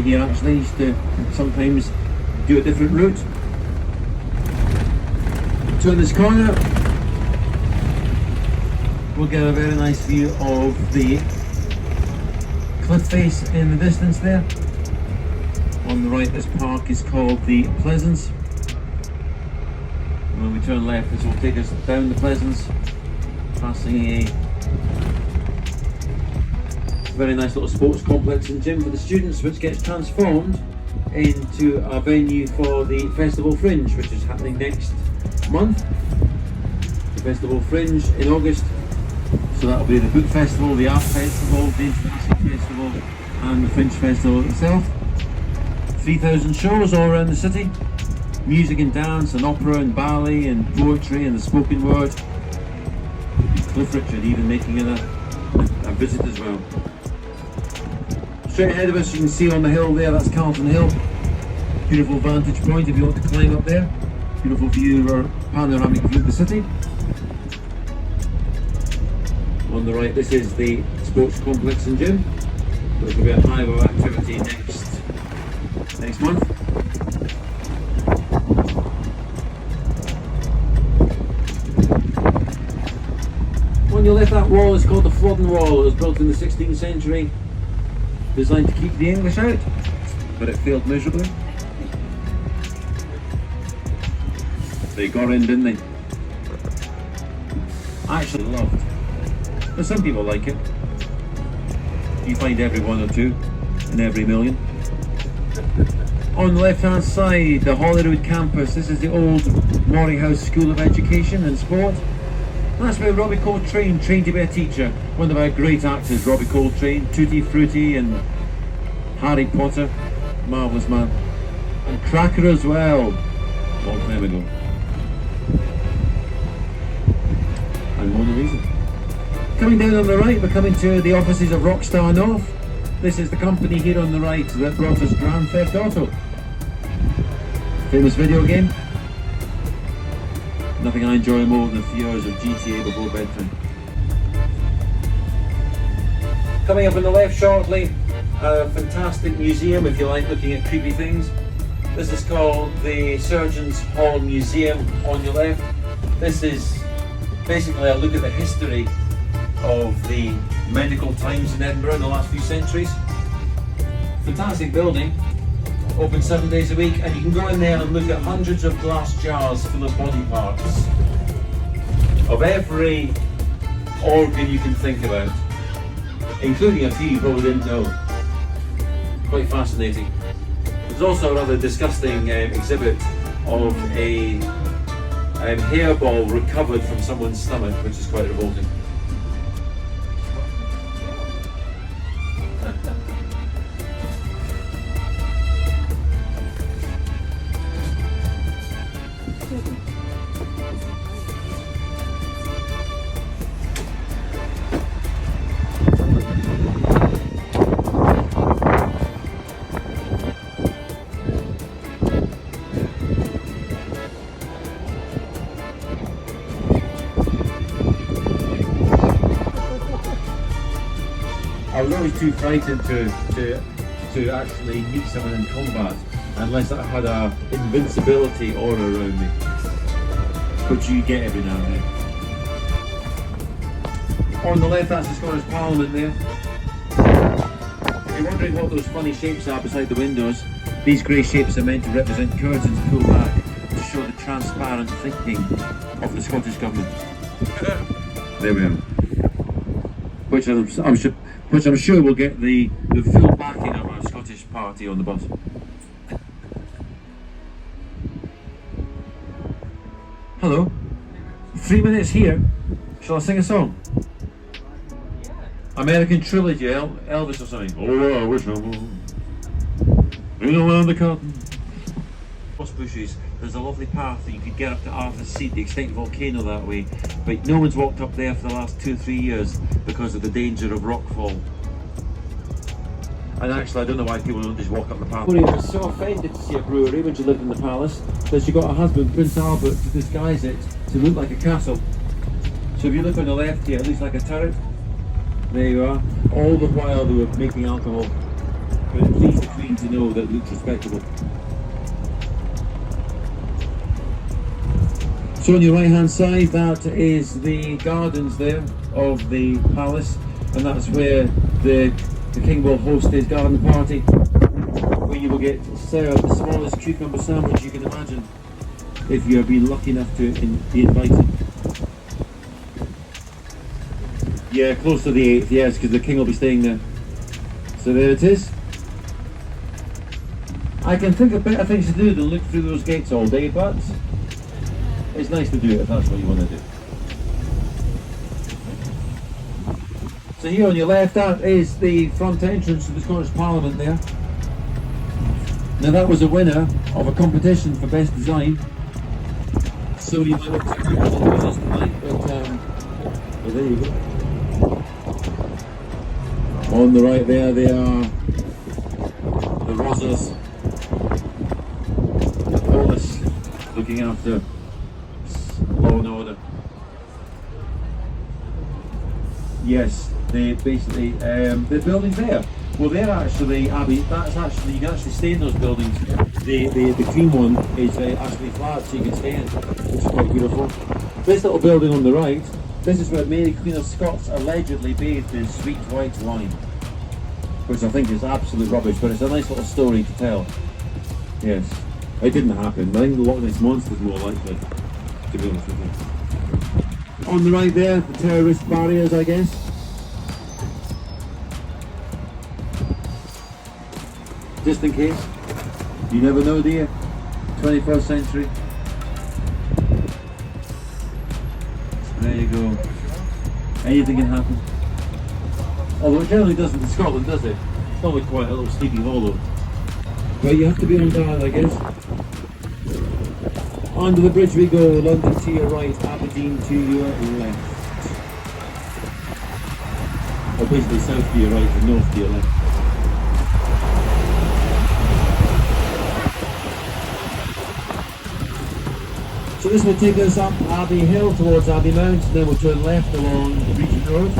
stay here actually. He used to sometimes do a different route. Turn this corner, we'll get a very nice view of the cliff face in the distance there. On the right, this park is called the Pleasance. When we turn left, this will take us down the Pleasance, passing a very nice little sports complex and gym for the students, which gets transformed into a venue for the Festival Fringe, which is happening next month. The Festival Fringe in August, so that'll be the Book Festival, the Art Festival, the International Festival and the Fringe Festival itself. 3,000 shows all around the city, music and dance and opera and ballet and poetry and the spoken word. Cliff Richard even making it a visit as well. Straight ahead of us you can see on the hill there, that's Carlton Hill. Beautiful vantage point if you want to climb up there. Beautiful view or panoramic view of the city. On the right, this is the sports complex and gym. There's going to be a hive of activity next month. On your left, that wall is called the Flodden Wall. It was built in the 16th century, designed to keep the English out, but it failed miserably. They got in, didn't they? I actually loved. But some people like it. You find every one or two in every million. On the left hand side, the Holyrood campus. This is the old Moray House School of Education and Sport. And that's where Robbie Coltrane trained to be a teacher. One of our great actors, Robbie Coltrane, Tutti Frutti and Harry Potter. Marvellous man. And Cracker as well. Long time ago. And Mona Lisa. Coming down on the right, we're coming to the offices of Rockstar North. This is the company here on the right that brought us Grand Theft Auto. Famous video game. Nothing I enjoy more than a few hours of GTA before bedtime. Coming up on the left shortly, a fantastic museum if you like looking at creepy things. This is called the Surgeons Hall Museum on your left. This is basically a look at the history of the medical times in Edinburgh in the last few centuries. Fantastic building, open 7 days a week, and you can go in there and look at hundreds of glass jars full of body parts of every organ you can think about, including a few you probably didn't know. Quite fascinating. There's also a rather disgusting exhibit of a hairball recovered from someone's stomach, which is quite revolting. I was always too frightened to actually meet someone in combat unless I had a invincibility aura around me, which you get every now and then. On the left, that's the Scottish Parliament there. If you're wondering what those funny shapes are beside the windows, these grey shapes are meant to represent curtains pulled back to show the transparent thinking of the Scottish Government. There we are. Which I'm sure will get the full backing of our Scottish party on the bus. Hello. 3 minutes here. Shall I sing a song? American Trilogy, Elvis or something. Oh, I wish I would. In around the cotton. Moss bushes. There's a lovely path that you could get up to Arthur's Seat, the extinct volcano that way, but no one's walked up there for the last 2 or 3 years because of the danger of rockfall. And actually, I don't know why people don't just walk up the path. She was so offended to see a brewery when she lived in the palace that she got her husband, Prince Albert, to disguise it to look like a castle. So if you look on the left here, it looks like a turret. There you are. All the while they were making alcohol. But please, between clean to know that it looks respectable. So on your right hand side, that is the gardens there of the palace, and that's where the king will host his garden party, where you will get served the smallest cucumber sandwich you can imagine, if you have been lucky enough to be invited. Yeah, close to the 8th, yes, because the king will be staying there. So there it is. I can think of better things to do than look through those gates all day, but it's nice to do it if that's what you want to do. So here on your left, that is the front entrance to the Scottish Parliament there. Now that was a winner of a competition for best design. So you might want to do this tonight, but well, there you go. On the right there, they are the Rosas, the police looking after law and order. Yes, they basically, the buildings there, well they're actually, Abby, that's actually, you can actually stay in those buildings. The cream one is actually flat, so you can stay in, which is quite beautiful. This little building on the right, this is where Mary Queen of Scots allegedly bathed in sweet white wine, which I think is absolute rubbish, but it's a nice little story to tell. Yes, it didn't happen. I think the Loch Ness Monster is more likely, to be honest with you. On the right there, the terrorist barriers, I guess. Just in case. You never know, do you? 21st century. There you go. Anything can happen. Although it generally doesn't in Scotland, does it? It's normally quite a little sleepy hollow. But you have to be on guard, I guess. Under the bridge we go, London to your right, Aberdeen to your left. Or basically south to your right and north to your left. So this will take us up Abbey Hill towards Abbey Mount, then we'll turn left along Regent Road.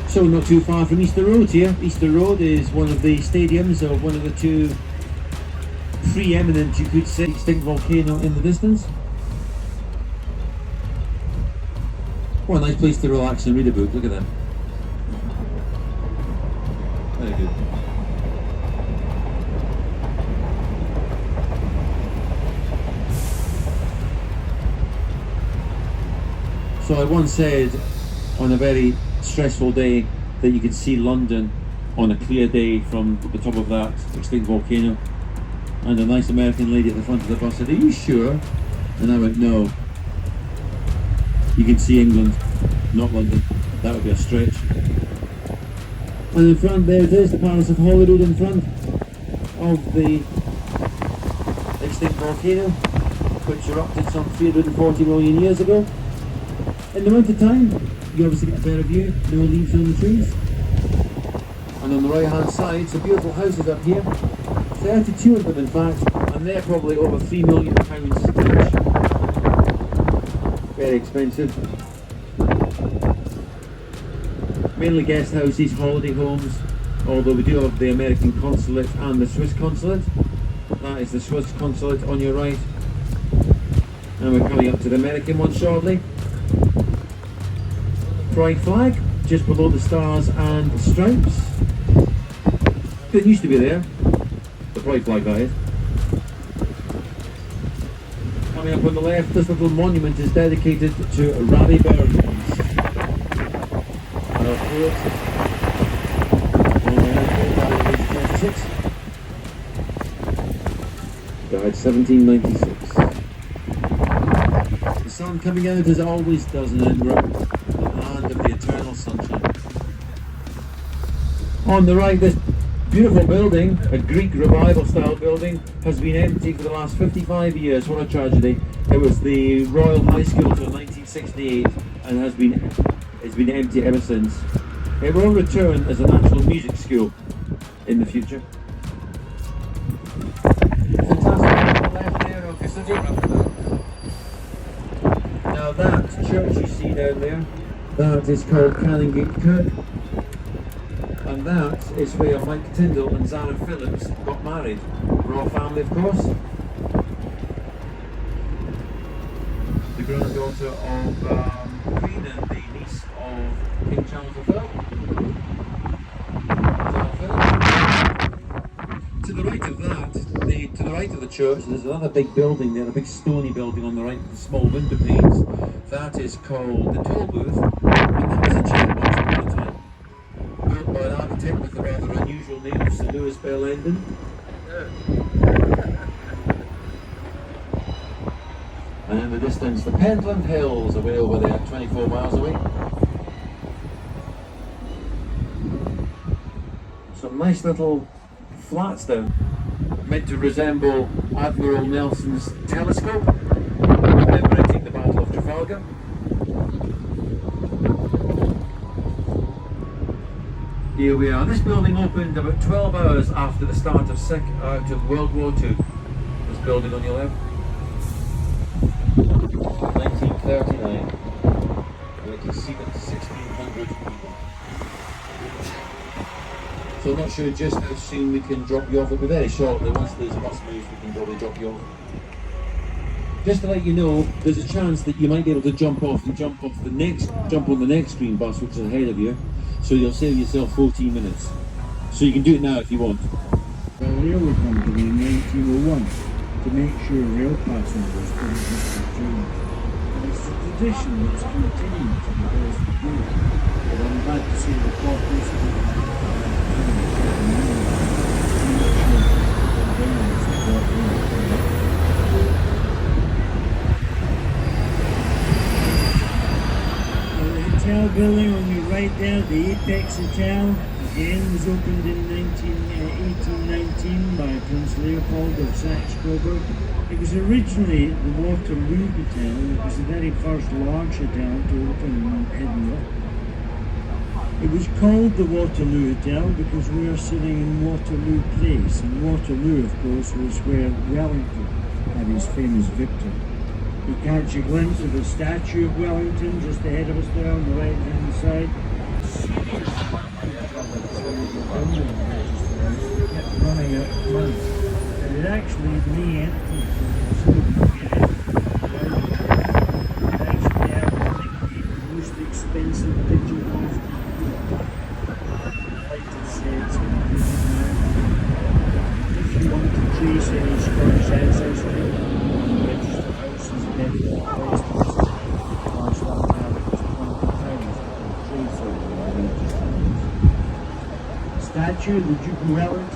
So not too far from Easter Road here. Easter Road is one of the stadiums of one of the two preeminent, you could say, extinct volcano in the distance. What a nice place to relax and read a book, look at that. Very good. So I once said on a very stressful day that you could see London on a clear day from the top of that extinct volcano, and a nice American lady at the front of the bus said, "Are you sure?" And I went, "No, you can see England, not London. That would be a stretch." And in front there it is, the Palace of Holyrood in front of the extinct volcano, which erupted some 340 million years ago. In the winter time, you obviously get a better view, no leaves on the trees. And on the right hand side, some beautiful houses up here, 32 of them in fact, and they're probably over £3 million each. Very expensive. Mainly guest houses, holiday homes, although we do have the American consulate and the Swiss consulate. That is the Swiss consulate on your right. And we're coming up to the American one shortly. Pride flag, just below the stars and stripes. Didn't used to be there, the pride flag that is. Coming up on the left, this little monument is dedicated to Rabbie Burns. Our poet, on age 26, died 1796. The sun coming out as it always does in Edinburgh. Land of the eternal sunshine. On the right, this Beautiful building, a Greek revival style building, has been empty for the last 55 years. What a tragedy. It was the Royal High School till 1968 and it's been empty ever since. It will return as an actual music school in the future. Fantastic left there of Cathedral. Now that church you see down there, that is called Kannon Kirk. And that is where Mike Tyndall and Zara Phillips got married. Royal family, of course. The granddaughter of the Queen and the niece of King Charles of Phel. To the right of that, to the right of the church, there's another big building there, a big stony building on the right with the small window panes. That is called the toll booth, and that was a checkbox at the time. Built by an architect with a rather unusual name of Sir Lewis Bell Endon. And in the distance, the Pentland Hills away over there, 24 miles away. Some nice little flats down, meant to resemble Admiral Nelson's telescope, commemorating the Battle of Trafalgar. Here we are. This building opened about 12 hours after the start of World War II. This building on your left. 1939. And it can seat up to 1,600 people. So I'm not sure just how soon we can drop you off. It'll be very shortly. Once this bus moves, we can probably drop you off. Just to let you know, there's a chance that you might be able to jump on the next green bus, which is ahead of you. So you'll save yourself 14 minutes. So you can do it now if you want. The railway company in 1901 to make sure rail passengers couldn't miss their trains. And it's a tradition that's continued to the best of day. But I'm glad to see the corporation hotel building on your right there, the Apex Hotel, again was opened in 1819 by Prince Leopold of Saxe-Coburg. It was originally the Waterloo Hotel. It was the very first large hotel to open in Edinburgh. It was called the Waterloo Hotel because we are sitting in Waterloo Place, and Waterloo, of course, was where Wellington had his famous victory. You catch a glimpse of the statue of Wellington just ahead of us there on the right hand side. It kept running out of money. And it actually may empty actually had the most expensive digital like to say it's if you want to trace any Scottish ancestry, statue of the Duke of Wellington